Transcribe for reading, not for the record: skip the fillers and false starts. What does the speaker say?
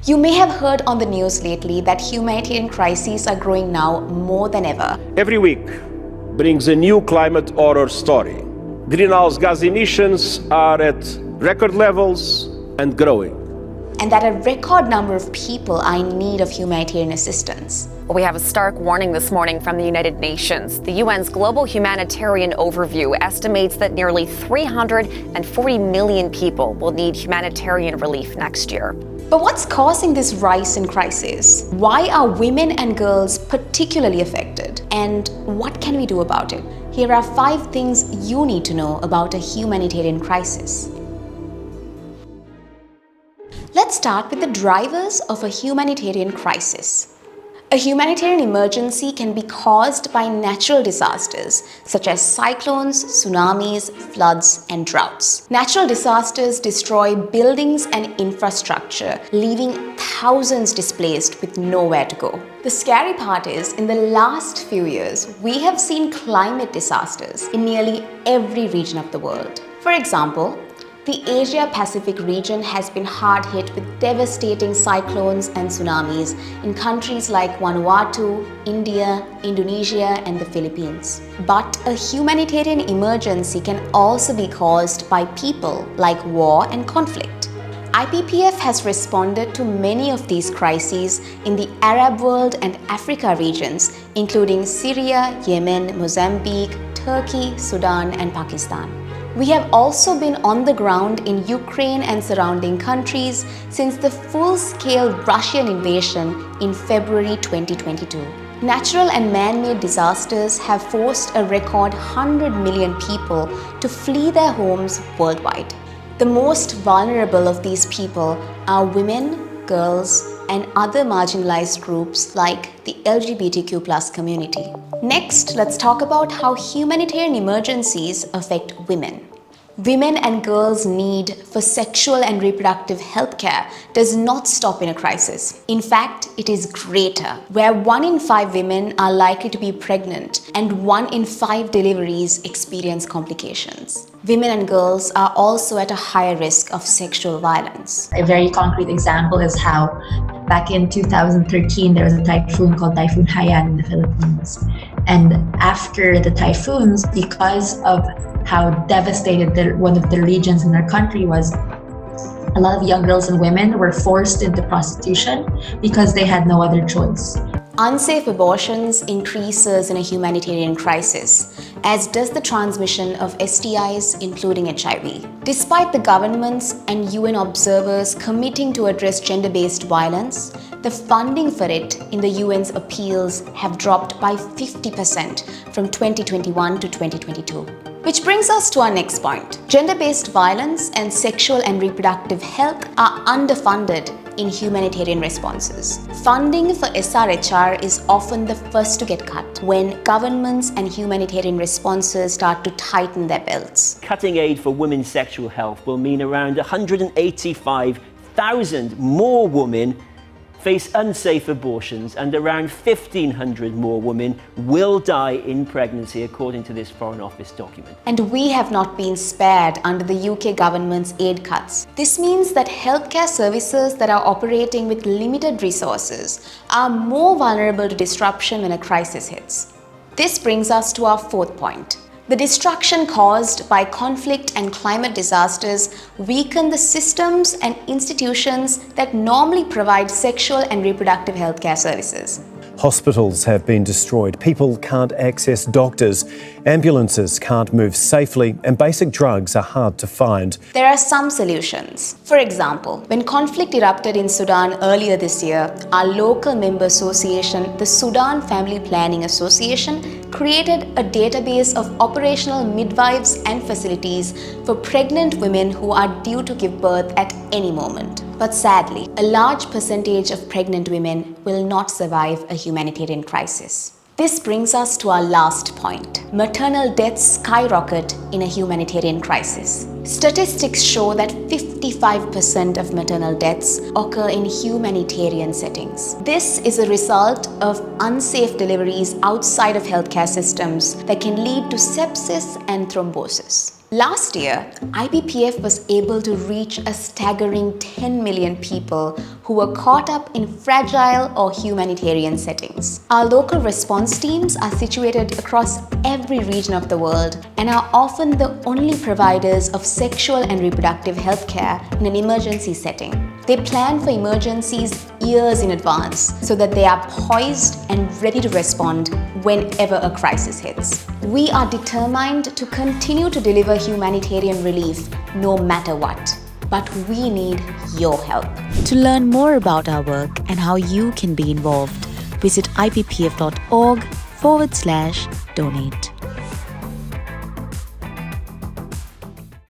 You may have heard on the news lately that humanitarian crises are growing now more than ever. Every week brings a new climate horror story. Greenhouse gas emissions are at record levels and growing. And that a record number of people are in need of humanitarian assistance. We have a stark warning this morning from the United Nations. The UN's Global Humanitarian Overview estimates that nearly 340 million people will need humanitarian relief next year. But what's causing this rise in crisis? Why are women and girls particularly affected? And what can we do about it? Here are 5 things you need to know about a humanitarian crisis. Let's start with the drivers of a humanitarian crisis. A humanitarian emergency can be caused by natural disasters such as cyclones, tsunamis, floods, and droughts. Natural disasters destroy buildings and infrastructure, leaving thousands displaced with nowhere to go. The scary part is, in the last few years, we have seen climate disasters in nearly every region of the world. For example, the Asia-Pacific region has been hard hit with devastating cyclones and tsunamis in countries like Vanuatu, India, Indonesia, and the Philippines. But a humanitarian emergency can also be caused by people, like war and conflict. IPPF has responded to many of these crises in the Arab world and Africa regions, including Syria, Yemen, Mozambique, Turkey, Sudan, and Pakistan. We have also been on the ground in Ukraine and surrounding countries since the full-scale Russian invasion in February 2022. Natural and man-made disasters have forced a record 100 million people to flee their homes worldwide. The most vulnerable of these people are women, girls, and other marginalized groups like the LGBTQ+ community. Next, let's talk about how humanitarian emergencies affect women. Women and girls' need for sexual and reproductive health care does not stop in a crisis. In fact, it is greater, where 1 in 5 women are likely to be pregnant and 1 in 5 deliveries experience complications. Women and girls are also at a higher risk of sexual violence. A very concrete example is how back in 2013, there was a typhoon called Typhoon Haiyan in the Philippines. And after the typhoons, because of how devastated one of the regions in our country was, a lot of young girls and women were forced into prostitution because they had no other choice. Unsafe abortions increases in a humanitarian crisis, as does the transmission of STIs, including HIV. Despite the governments and UN observers committing to address gender-based violence, the funding for it in the UN's appeals have dropped by 50% from 2021 to 2022. Which brings us to our next point. Gender-based violence and sexual and reproductive health are underfunded in humanitarian responses. Funding for SRHR is often the first to get cut when governments and humanitarian responses start to tighten their belts. Cutting aid for women's sexual health will mean around 185,000 more women face unsafe abortions, and around 1,500 more women will die in pregnancy, according to this Foreign Office document. And we have not been spared under the UK government's aid cuts. This means that healthcare services that are operating with limited resources are more vulnerable to disruption when a crisis hits. This brings us to our 4th point. The destruction caused by conflict and climate disasters weaken the systems and institutions that normally provide sexual and reproductive healthcare services. Hospitals have been destroyed, people can't access doctors, ambulances can't move safely, and basic drugs are hard to find. There are some solutions. For example, when conflict erupted in Sudan earlier this year, our local member association, the Sudan Family Planning Association, created a database of operational midwives and facilities for pregnant women who are due to give birth at any moment. But sadly, a large percentage of pregnant women will not survive a humanitarian crisis. This brings us to our last point. Maternal deaths skyrocket in a humanitarian crisis. Statistics show that 55% of maternal deaths occur in humanitarian settings. This is a result of unsafe deliveries outside of healthcare systems that can lead to sepsis and thrombosis. Last year, IPPF was able to reach a staggering 10 million people who were caught up in fragile or humanitarian settings. Our local response teams are situated across every region of the world and are often the only providers of sexual and reproductive health care in an emergency setting. They plan for emergencies years in advance so that they are poised and ready to respond whenever a crisis hits. We are determined to continue to deliver humanitarian relief no matter what, but we need your help. To learn more about our work and how you can be involved, visit ippf.org/donate.